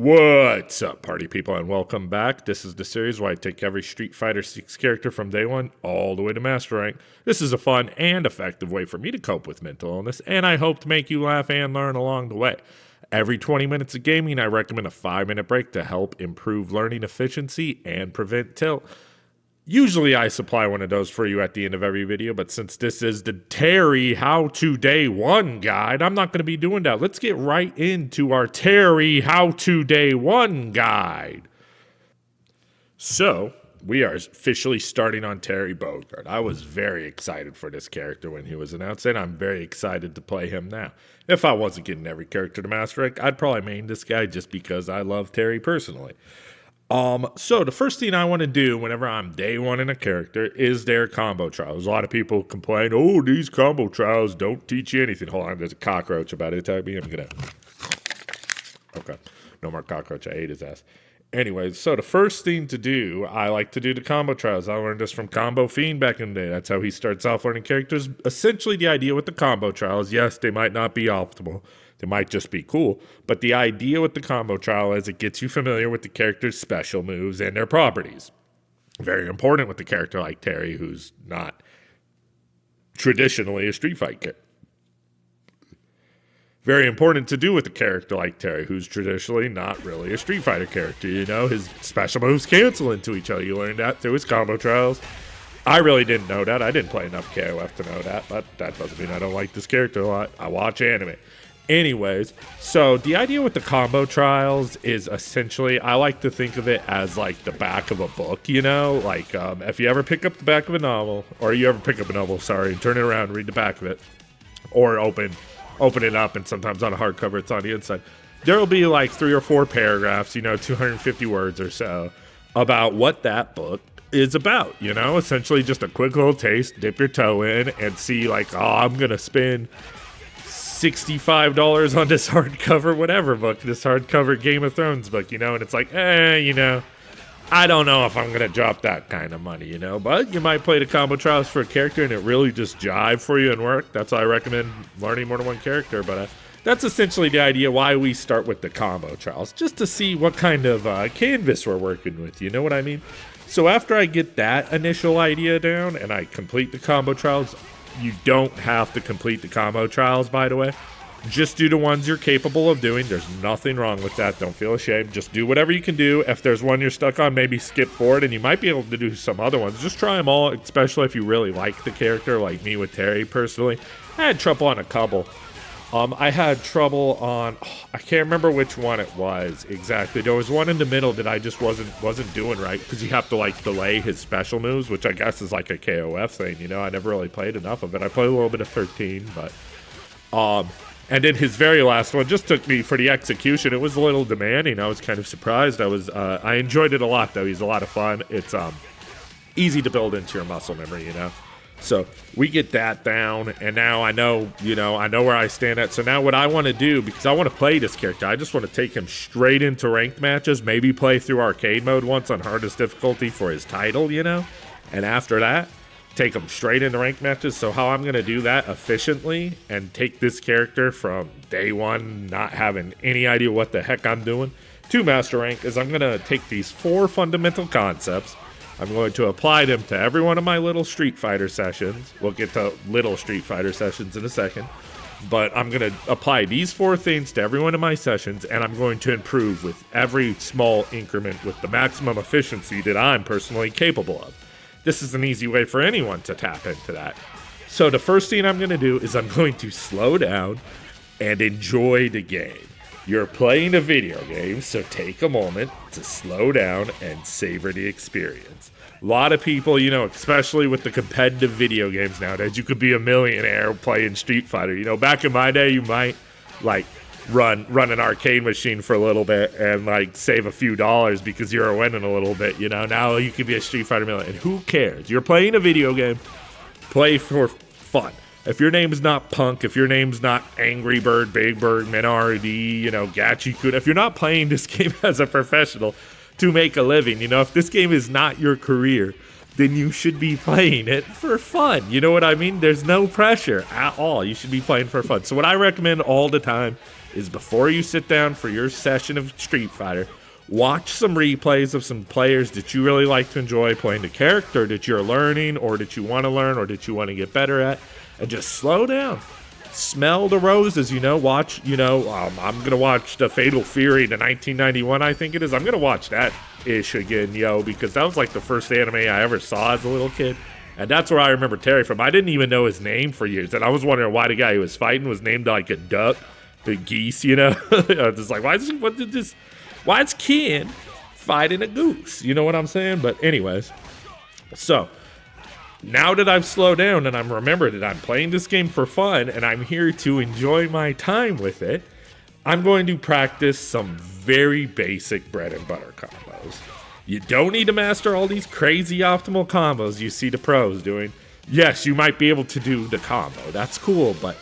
What's up, party people, and welcome back. This is the series where I take every Street Fighter 6 character from day one all the way to Master Rank. This is a fun and effective way for me to cope with mental illness, and I hope to make you laugh and learn along the way. Every 20 minutes of gaming, I recommend a 5-minute break to help improve learning efficiency and prevent tilt. Usually I supply one of those for you at the end of every video, but since this is the Terry How-To Day 1 guide, I'm not going to be doing that. Let's get right into our Terry How-To Day 1 guide. So, we are officially starting on Terry Bogard. I was very excited for this character when he was announced, and I'm very excited to play him now. If I wasn't getting every character to Master Rank, I'd probably main this guy just because I love Terry personally. So the first thing I want to do whenever I'm day one in a character is their combo trials. A lot of people complain, oh, these combo trials don't teach you anything. Hold on, there's a cockroach about to attack me. Okay, no more cockroach. I ate his ass. Anyway, so the first thing to do, I like to do the combo trials. I learned this from Combo Fiend back in the day. That's how he starts off learning characters. Essentially, the idea with the combo trials, yes, they might not be optimal. They might just be cool. But the idea with the combo trial is it gets you familiar with the character's special moves and their properties. Very important with a character like Terry, who's not traditionally a Street Fight character. Very important to do with a character like Terry, who's traditionally not really a Street Fighter character. You know, his special moves cancel into each other. You learn that through his combo trials. I really didn't know that. I didn't play enough KOF to know that, but that doesn't mean I don't like this character a lot. I watch anime. Anyways, so the idea with the combo trials is essentially, I like to think of it as like the back of a book, you know? Like, if you ever pick up the back of a novel, or you ever pick up a novel, sorry, and turn it around and read the back of it, or open it up, and sometimes on a hardcover, it's on the inside. There'll be like 3 or 4 paragraphs, 250 words or so, about what that book is about, Essentially just a quick little taste, dip your toe in, and see like, oh, I'm going to spend $65 on this hardcover whatever book, this hardcover Game of Thrones book, and it's like, I don't know if I'm going to drop that kind of money, but you might play the combo trials for a character and it really just jive for you and work. That's why I recommend learning more than one character, but that's essentially the idea why we start with the combo trials, just to see what kind of canvas we're working with, you know what I mean? So after I get that initial idea down and I complete the combo trials, you don't have to complete the combo trials, by the way. Just do the ones you're capable of doing. There's nothing wrong with that. Don't feel ashamed. Just do whatever you can do. If there's one you're stuck on, maybe skip forward, and you might be able to do some other ones. Just try them all, especially if you really like the character, like me with Terry, personally. I had trouble on a couple. I had trouble on, I can't remember which one it was exactly. There was one in the middle that I just wasn't doing right, because you have to like delay his special moves, which I guess is like a KOF thing, I never really played enough of it. I played a little bit of 13, but and then his very last one just took me for the execution. It was a little demanding. I was kind of surprised. I enjoyed it a lot though. He's a lot of fun. It's easy to build into your muscle memory, So we get that down, and now I know where I stand at. So now what I want to do, because I want to play this character, I just want to take him straight into ranked matches, maybe play through arcade mode once on hardest difficulty for his title, and after that, take him straight into ranked matches. So how I'm going to do that efficiently and take this character from day one, not having any idea what the heck I'm doing, to Master Rank, is I'm going to take these 4 fundamental concepts. I'm going to apply them to every one of my little Street Fighter sessions. We'll get to little Street Fighter sessions in a second. But I'm going to apply these 4 things to every one of my sessions, and I'm going to improve with every small increment with the maximum efficiency that I'm personally capable of. This is an easy way for anyone to tap into that. So the first thing I'm going to do is I'm going to slow down and enjoy the game. You're playing a video game, so take a moment to slow down and savor the experience. A lot of people, especially with the competitive video games nowadays, you could be a millionaire playing Street Fighter. Back in my day, you might, run an arcade machine for a little bit and, save a few dollars because you're winning a little bit, Now you could be a Street Fighter millionaire, and who cares? You're playing a video game. Play for fun. If your name's not Punk, if your name's not Angry Bird, Big Bird, Minardi, Gachi-kun, if you're not playing this game as a professional to make a living, if this game is not your career, then you should be playing it for fun. You know what I mean? There's no pressure at all. You should be playing for fun. So what I recommend all the time is before you sit down for your session of Street Fighter, watch some replays of some players that you really like to enjoy playing the character that you're learning or that you want to learn or that you want to get better at, and just slow down. Smell the roses, watch, I'm going to watch the Fatal Fury, the 1991, I think it is. I'm going to watch that ish again, because that was like the first anime I ever saw as a little kid. And that's where I remember Terry from. I didn't even know his name for years. And I was wondering why the guy he was fighting was named like a duck, the geese, I was just like, why is Ken fighting a goose? You know what I'm saying? But anyways, so now that I've slowed down and I'm remembered that I'm playing this game for fun and I'm here to enjoy my time with it, I'm going to practice some very basic bread and butter combos. You don't need to master all these crazy optimal combos you see the pros doing. Yes, you might be able to do the combo. That's cool, but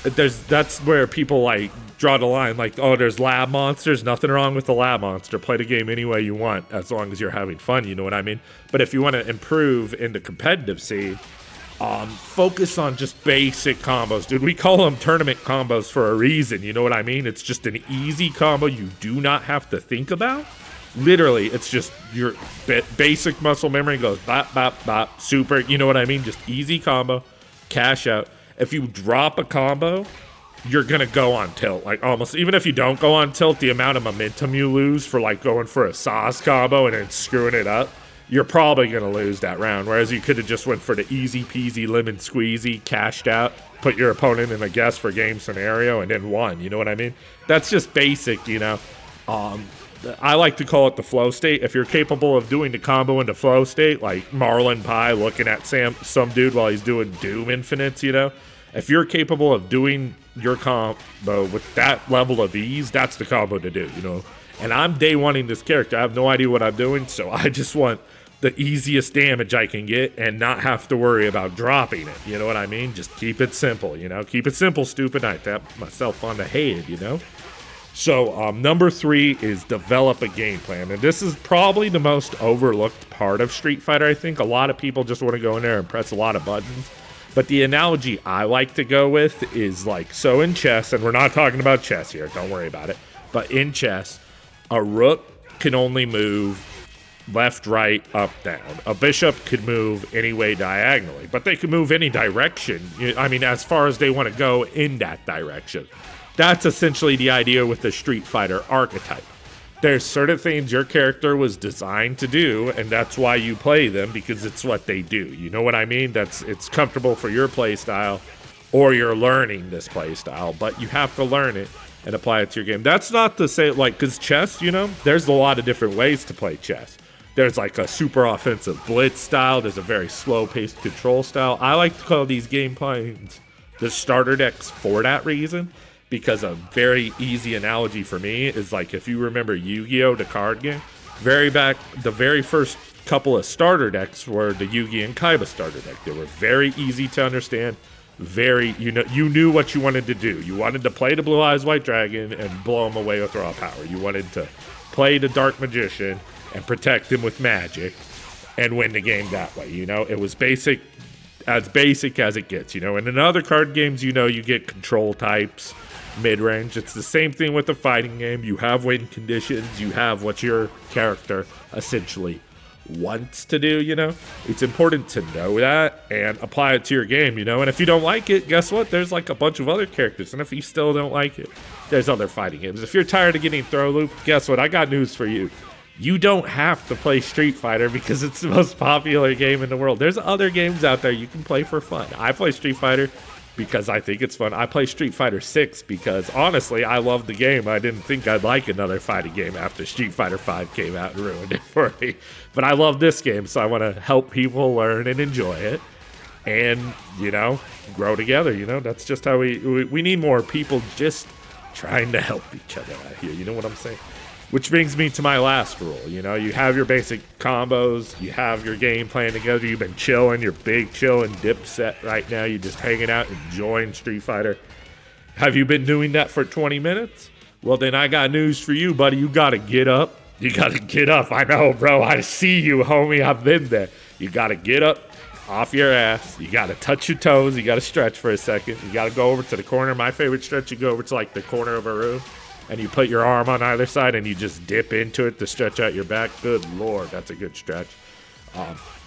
that's where people like draw the line. Like, oh, there's lab monsters. Nothing wrong with the lab monster. Play the game any way you want as long as you're having fun. You know what I mean? But if you want to improve in the competitive scene, focus on just basic combos. Dude, we call them tournament combos for a reason. You know what I mean? It's just an easy combo you do not have to think about. Literally, it's just your basic muscle memory goes bop, bop, bop, super. You know what I mean? Just easy combo, cash out. If you drop a combo, you're going to go on tilt. Like almost, even if you don't go on tilt, the amount of momentum you lose for like going for a sauce combo and then screwing it up, you're probably going to lose that round. Whereas you could have just went for the easy peasy lemon squeezy, cashed out, put your opponent in a guess for game scenario and then won. You know what I mean? That's just basic, I like to call it the flow state. If you're capable of doing the combo in the flow state, like Marlon Pie looking at some dude while he's doing Doom Infinites, if you're capable of doing your combo with that level of ease, that's the combo to do, And I'm day oneing this character. I have no idea what I'm doing, so I just want the easiest damage I can get and not have to worry about dropping it. You know what I mean? Just keep it simple, Keep it simple, stupid. I tap myself on the head, So number 3 is develop a game plan. And this is probably the most overlooked part of Street Fighter, I think. A lot of people just want to go in there and press a lot of buttons. But the analogy I like to go with is like, so in chess, and we're not talking about chess here, don't worry about it. But in chess, a rook can only move left, right, up, down. A bishop could move any way diagonally, but they can move any direction. As far as they want to go in that direction. That's essentially the idea with the Street Fighter archetype. There's certain things your character was designed to do, and that's why you play them, because it's what they do. You know what I mean? It's comfortable for your play style, or you're learning this play style, but you have to learn it and apply it to your game. That's not to say, because chess, there's a lot of different ways to play chess. There's like a super offensive blitz style. There's a very slow-paced control style. I like to call these game plans the starter decks for that reason. Because a very easy analogy for me is like, if you remember Yu-Gi-Oh, the card game, the very first couple of starter decks were the Yugi and Kaiba starter deck. They were very easy to understand. You knew what you wanted to do. You wanted to play the Blue Eyes White Dragon and blow him away with raw power. You wanted to play the Dark Magician and protect him with magic and win the game that way. It was basic as it gets. And in other card games, you get control types, mid-range. It's the same thing with the fighting game. You have win conditions. You have what your character essentially wants to do, It's important to know that and apply it to your game, And if you don't like it, guess what? There's like a bunch of other characters. And if you still don't like it, there's other fighting games. If you're tired of getting throw loop, guess what? I got news for you. You don't have to play Street Fighter because it's the most popular game in the world. There's other games out there you can play for fun. I play Street Fighter because I think it's fun. I play Street Fighter 6 because, honestly, I love the game. I didn't think I'd like another fighting game after Street Fighter 5 came out and ruined it for me. But I love this game, so I want to help people learn and enjoy it and, grow together. That's just how we need more people just trying to help each other out here. You know what I'm saying? Which brings me to my last rule. You have your basic combos, you have your game plan together, you've been chilling, your big chill and dip set right now, you're just hanging out, enjoying Street Fighter. Have you been doing that for 20 minutes? Well, then I got news for you, buddy. You got to get up. You got to get up. I know, bro. I see you, homie. I've been there. You got to get up, off your ass. You got to touch your toes. You got to stretch for a second. You got to go over to the corner. My favorite stretch, you go over to like the corner of a room and you put your arm on either side and you just dip into it to stretch out your back. Good Lord, that's a good stretch.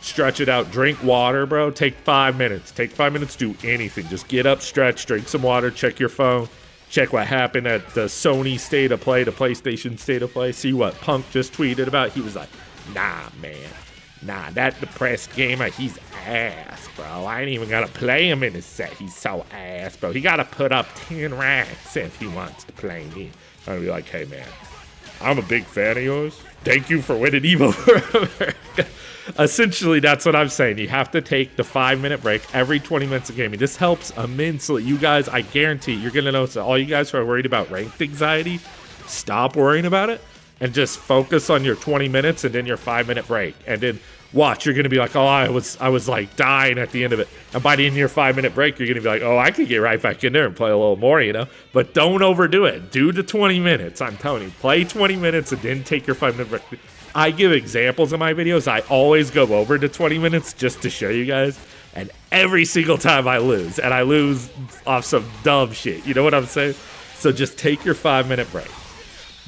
Stretch it out. Drink water, bro. Take 5 minutes. Take 5 minutes, do anything. Just get up, stretch, drink some water, check your phone. Check what happened at the Sony State of Play, the PlayStation State of Play. See what Punk just tweeted about. He was like, nah, man. Nah, that depressed gamer, he's ass, bro. I ain't even gonna play him in his set. He's so ass, bro. He gotta put up 10 ranks if he wants to play me. I'd be like, hey, man, I'm a big fan of yours. Thank you for winning Evo for America. Essentially, that's what I'm saying. You have to take the 5-minute break every 20 minutes of gaming. This helps immensely. You guys, I guarantee you're gonna notice that all you guys who are worried about ranked anxiety, stop worrying about it. And just focus on your 20 minutes and then your 5-minute break. And then watch, you're going to be like, oh, I was like dying at the end of it. And by the end of your 5-minute break, you're going to be like, oh, I could get right back in there and play a little more, you know? But don't overdo it. Do the 20 minutes. I'm telling you, play 20 minutes and then take your 5-minute break. I give examples in my videos. I always go over to 20 minutes just to show you guys. And every single time I lose. And I lose off some dumb shit. You know what I'm saying? So just take your 5-minute break.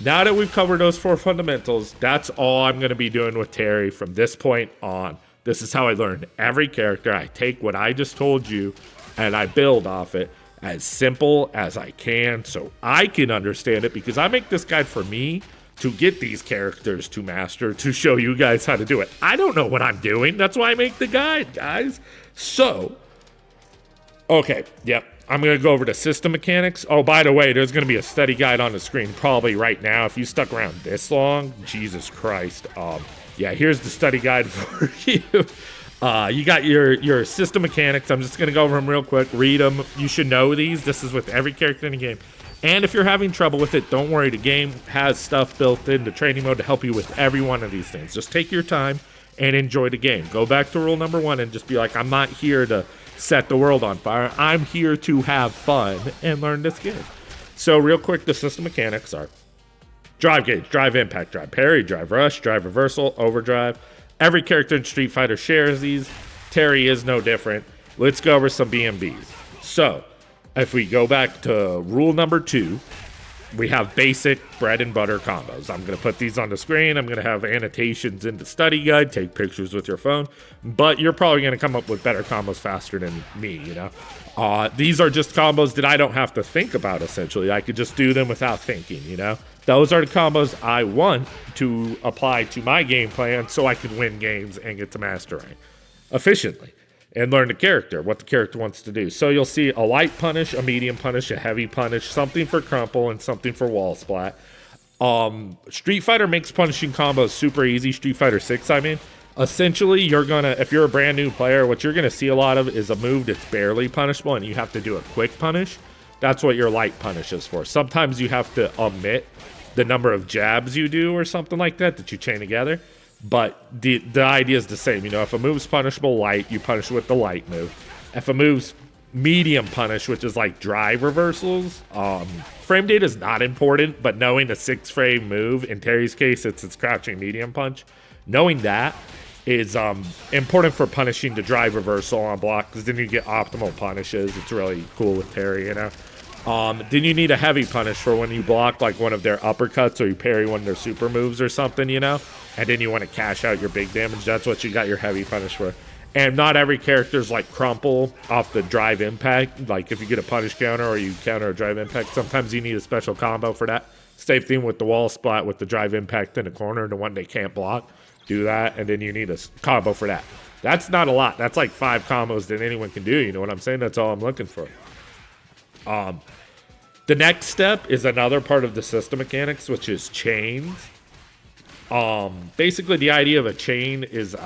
Now that we've covered those 4 fundamentals, that's all I'm going to be doing with Terry from this point on. This is how I learned every character. I take what I just told you and I build off it as simple as I can so I can understand it, because I make this guide for me to get these characters to master, to show you guys how to do it. I don't know what I'm doing. That's why I make the guide, guys. So, okay, yep. I'm going to go over to system mechanics. Oh, by the way, there's going to be a study guide on the screen probably right now. If you stuck around this long, Jesus Christ. Yeah, here's the study guide for you. You got your system mechanics. I'm just going to go over them real quick. Read them. You should know these. This is with every character in the game. And if you're having trouble with it, don't worry. The game has stuff built into training mode to help you with every one of these things. Just take your time and enjoy the game. Go back to rule number 1 and just be like, I'm not here to set the world on fire. I'm here to have fun and learn this game. So real quick, the system mechanics are drive gauge, drive impact, drive parry, drive rush, drive reversal, overdrive. Every character in Street Fighter shares these. Terry is no different. Let's go over some BMBs. So if we go back to rule number 2, we have basic bread and butter combos. I'm going to put these on the screen. I'm going to have annotations in the study guide. Take pictures with your phone. But you're probably going to come up with better combos faster than me, you know? These are just combos that I don't have to think about, essentially. I could just do them without thinking, you know? Those are the combos I want to apply to my game plan so I can win games and get to master rank efficiently. And learn the character, what the character wants to do. So you'll see a light punish, a medium punish, a heavy punish, something for crumple, and something for wall splat. Street Fighter makes punishing combos super easy. Street Fighter 6, I mean. Essentially, you're gonna, if you're a brand new player, what you're gonna see a lot of is a move that's barely punishable, and you have to do a quick punish. That's what your light punish is for. Sometimes you have to omit the number of jabs you do or something like that you chain together. But the idea is the same. You know, if a move's punishable light, you punish with the light move. If a move's medium punish, which is like drive reversals, frame data is not important, but knowing the 6-frame move, in Terry's case, it's its crouching medium punch. Knowing that is important for punishing the drive reversal on block, because then you get optimal punishes. It's really cool with Terry, you know. Then you need a heavy punish for when you block like one of their uppercuts or you parry one of their super moves or something, you know. And then you want to cash out your big damage. That's what you got your heavy punish for. And not every character's like crumple off the drive impact. Like if you get a punish counter or you counter a drive impact, sometimes you need a special combo for that. Same thing with the wall splat with the drive impact in the corner, the one they can't block. Do that, and then you need a combo for that. That's not a lot. That's like 5 combos that anyone can do. You know what I'm saying? That's all I'm looking for. The next step is another part of the system mechanics, which is chains. Basically, the idea of a chain is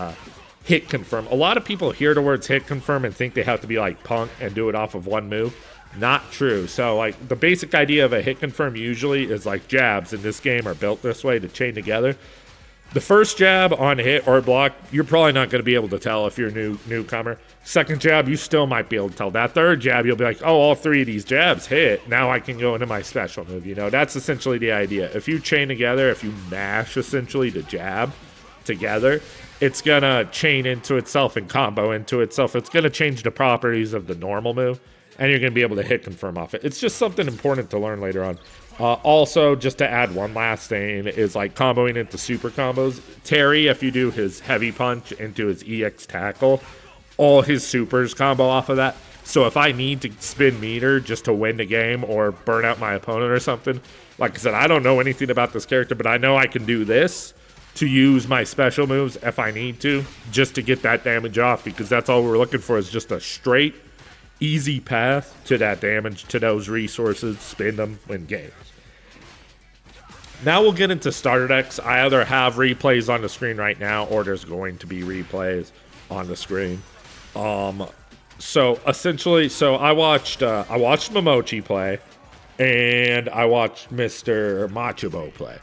hit confirm. A lot of people hear the words hit confirm and think they have to be like Punk and do it off of one move. Not true. So, like, the basic idea of a hit confirm usually is like jabs in this game are built this way to chain together. The first jab on hit or block, you're probably not going to be able to tell if you're a newcomer. Second jab, you still might be able to tell. That third jab, you'll be like, oh, all 3 of these jabs hit. Now I can go into my special move. You know, that's essentially the idea. If you chain together, if you mash essentially the jab together, it's gonna chain into itself and combo into itself. It's gonna change the properties of the normal move, and you're gonna be able to hit confirm off it. It's just something important to learn later on. Also, just to add one last thing, is like comboing into super combos. Terry, if you do his heavy punch into his EX tackle, all his supers combo off of that. So if I need to spin meter just to win the game or burn out my opponent or something, like I said, I don't know anything about this character, but I know I can do this to use my special moves if I need to, just to get that damage off, because that's all we're looking for is just a straight, easy path to that damage, to those resources, spin them, win games. Now we'll get into starter decks. I either have replays on the screen right now, or there's going to be replays on the screen. So essentially, I watched Momochi play, and I watched Mr. Machubo play.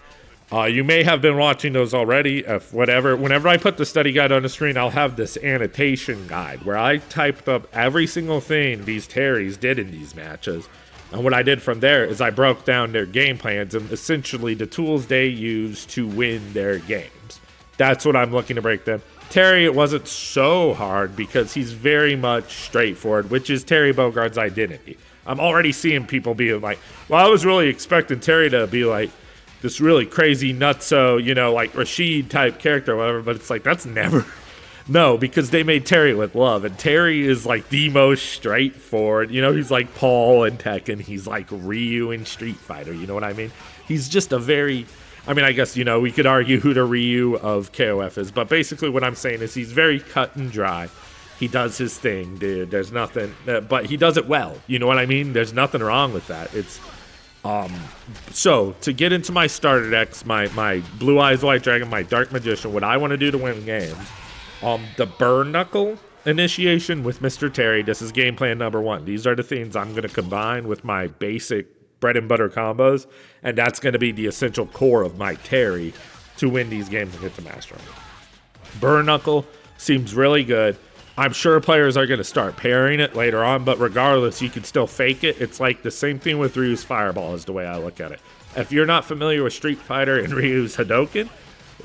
You may have been watching those already. Whenever I put the study guide on the screen, I'll have this annotation guide where I typed up every single thing these Terrys did in these matches. And what I did from there is I broke down their game plans and essentially the tools they use to win their games. That's what I'm looking to break down. Terry, it wasn't so hard because he's very much straightforward, which is Terry Bogard's identity. I'm already seeing people being like, well, I was really expecting Terry to be like this really crazy nutso, like Rashid type character or whatever, but it's like, that's never... No, because they made Terry with love, and Terry is like the most straightforward. He's like Paul in Tekken, he's like Ryu in Street Fighter, you know what I mean? He's just a very... I guess, we could argue who the Ryu of KOF is, but basically what I'm saying is he's very cut and dry. He does his thing, dude. There's nothing... but he does it well, you know what I mean? There's nothing wrong with that. It's... So, to get into my starter decks, my Blue Eyes White Dragon, my Dark Magician, what I want to do to win games, the Burn Knuckle initiation with Mr. Terry, this is game plan number 1. These are the things I'm going to combine with my basic bread and butter combos, and that's going to be the essential core of my Terry to win these games and get to Master Rank. Burn Knuckle seems really good. I'm sure players are going to start pairing it later on, but regardless, you can still fake it. It's like the same thing with Ryu's Fireball is the way I look at it. If you're not familiar with Street Fighter and Ryu's Hadouken,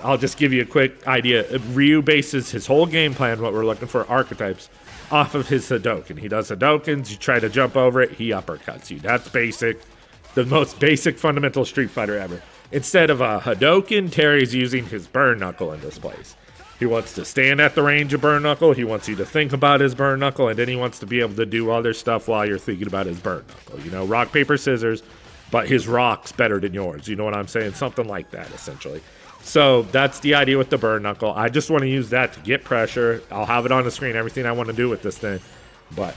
I'll just give you a quick idea. Ryu bases his whole game plan, what we're looking for, archetypes, off of his Hadouken. He does Hadoukens, you try to jump over it, he uppercuts you. That's basic, the most basic fundamental Street Fighter ever. Instead of a Hadouken, Terry's using his Burn Knuckle in this place. He wants to stand at the range of Burn Knuckle, he wants you to think about his Burn Knuckle, and then he wants to be able to do other stuff while you're thinking about his Burn Knuckle. Rock, paper, scissors, but his rock's better than yours. You know what I'm saying? Something like that, essentially. So that's the idea with the Burn Knuckle. I just want to use that to get pressure. I'll have it on the screen, everything I want to do with this thing. But,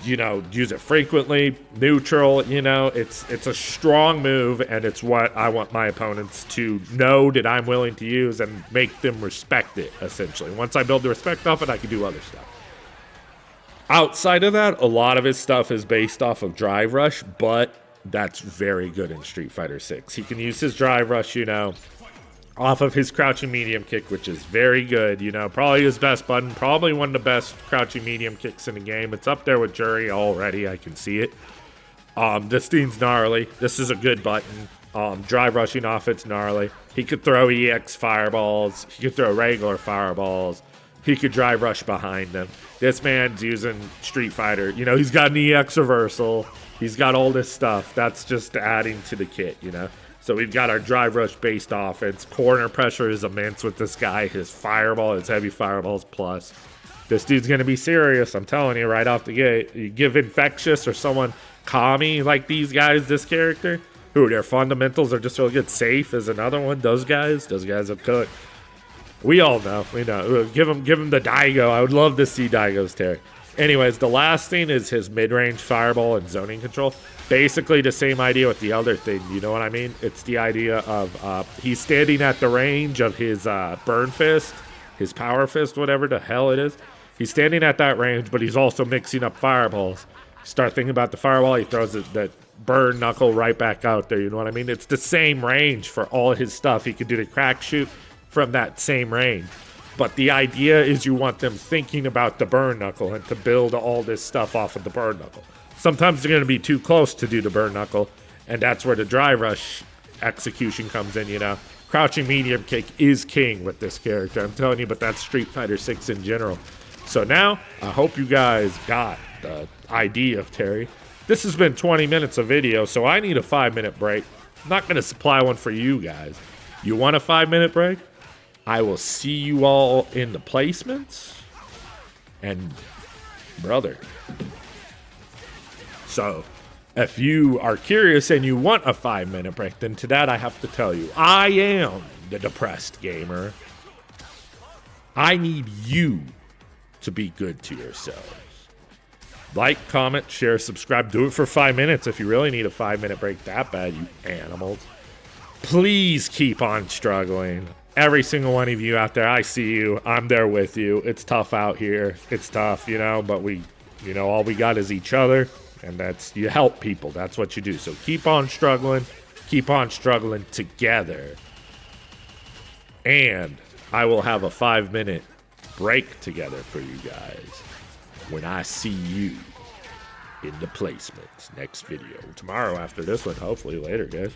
use it frequently, neutral, it's a strong move, and it's what I want my opponents to know that I'm willing to use and make them respect it, essentially. Once I build the respect off it, I can do other stuff. Outside of that, a lot of his stuff is based off of Drive Rush, but that's very good in Street Fighter 6. He can use his Drive Rush, off of his crouching medium kick, which is very good. Probably his best button, probably one of the best crouching medium kicks in the game. It's up there with Jury already, I can see it. This thing's gnarly. This is a good button. Drive rushing off it's gnarly. He could throw EX fireballs. He could throw regular fireballs. He could drive rush behind them. This man's using Street Fighter. He's got an EX reversal. He's got all this stuff. That's just adding to the kit, So we've got our drive rush based offense. Corner pressure is immense with this guy. His fireball, his heavy fireballs plus. This dude's going to be serious, I'm telling you, right off the gate. You give Infectious or someone Kami like these guys, this character, who their fundamentals are just really good. Safe is another one. Those guys will cook. We all know. We know. Give him the Daigo. I would love to see Daigo's Terry. Anyways, the last thing is his mid-range fireball and zoning control. Basically the same idea with the other thing, you know what I mean? It's the idea of he's standing at the range of his burn fist, his power fist, whatever the hell it is. He's standing at that range, but he's also mixing up fireballs. Start thinking about the fireball, he throws that burn knuckle right back out there, you know what I mean? It's the same range for all his stuff. He could do the crack shoot from that same range. But the idea is you want them thinking about the burn knuckle and to build all this stuff off of the burn knuckle. Sometimes they're going to be too close to do the burn knuckle, and that's where the drive rush execution comes in, Crouching medium kick is king with this character. I'm telling you, but that's Street Fighter 6 in general. So now, I hope you guys got the idea of Terry. This has been 20 minutes of video, so I need a 5-minute break. I'm not going to supply one for you guys. You want a 5-minute break? I will see you all in the placements. And, brother. So, if you are curious and you want a 5-minute break, then to that I have to tell you, I am the depressed gamer. I need you to be good to yourselves. Like, comment, share, subscribe. Do it for 5 minutes if you really need a 5-minute break that bad, you animals. Please keep on struggling. Every single one of you out there, I see you. I'm there with you. It's tough out here. It's tough, you know, but all we got is each other, and that's, you help people. That's what you do. So keep on struggling. Keep on struggling together. And I will have a 5-minute break together for you guys when I see you in the placements next video. Tomorrow after this one, hopefully later, guys.